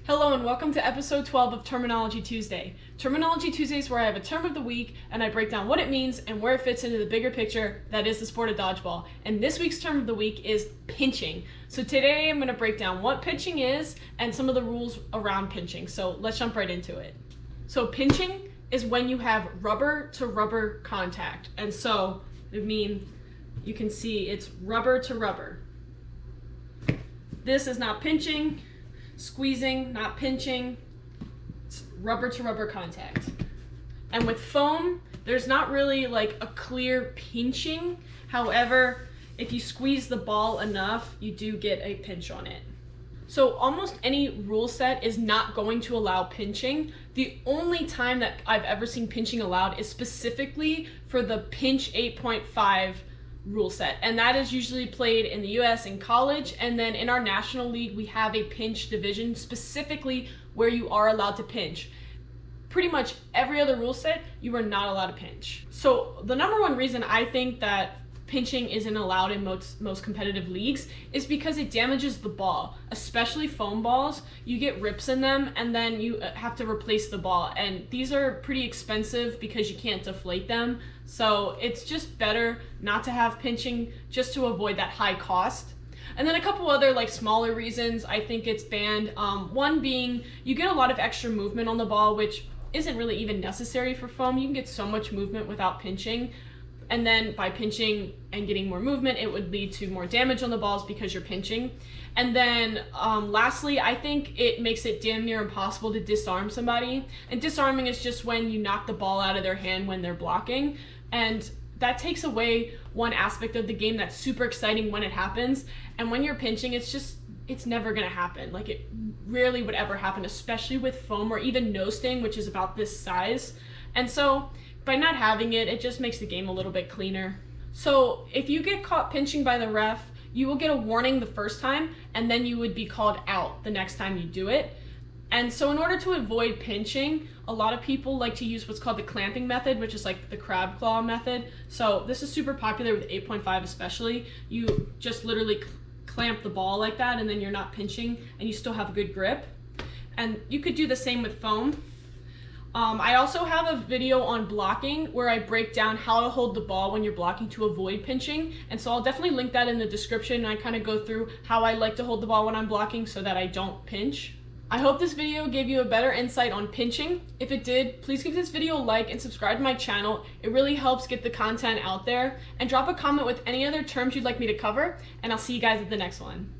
Hello and welcome to episode 12 of Terminology Tuesday. Terminology Tuesday is where I have a term of the week and I break down what it means and where it fits into the bigger picture that is the sport of dodgeball. And this week's term of the week is pinching. So today I'm going to break down what pinching is and some of the rules around pinching. So let's jump right into it. So pinching is when you have rubber to rubber contact. And so you can see it's rubber to rubber. This is not pinching. Squeezing, not pinching, it's rubber to rubber contact. And with foam, there's not really like a clear pinching. However, if you squeeze the ball enough, you do get a pinch on it. So almost any rule set is not going to allow pinching. The only time that I've ever seen pinching allowed is specifically for the pinch 8.5 rule set, and that is usually played in the US in college, and then in our national league we have a pinch division specifically where you are allowed to pinch. Pretty much every other rule set you are not allowed to pinch. So the number one reason I think that pinching isn't allowed in most competitive leagues is because it damages the ball, especially foam balls. You get rips in them and then you have to replace the ball, and these are pretty expensive because you can't deflate them. So it's just better not to have pinching just to avoid that high cost. And then a couple other like smaller reasons I think it's banned. One being you get a lot of extra movement on the ball, which isn't really even necessary for foam. You can get so much movement without pinching. And then by pinching and getting more movement, it would lead to more damage on the balls because you're pinching. And then lastly, I think it makes it damn near impossible to disarm somebody. And disarming is just when you knock the ball out of their hand when they're blocking. And that takes away one aspect of the game that's super exciting when it happens. And when you're pinching, it's never gonna happen. Like, it rarely would ever happen, especially with foam or even no sting, which is about this size. And so by not having it, it just makes the game a little bit cleaner. So if you get caught pinching by the ref, you will get a warning the first time, and then you would be called out the next time you do it. And so in order to avoid pinching, a lot of people like to use what's called the clamping method, which is like the crab claw method. So this is super popular with 8.5 especially. You just literally clamp the ball like that, and then you're not pinching and you still have a good grip. And you could do the same with foam. I also have a video on blocking where I break down how to hold the ball when you're blocking to avoid pinching. And so I'll definitely link that in the description. And I kind of go through how I like to hold the ball when I'm blocking so that I don't pinch. I hope this video gave you a better insight on pinching. If it did, please give this video a like and subscribe to my channel. It really helps get the content out there. And drop a comment with any other terms you'd like me to cover. And I'll see you guys at the next one.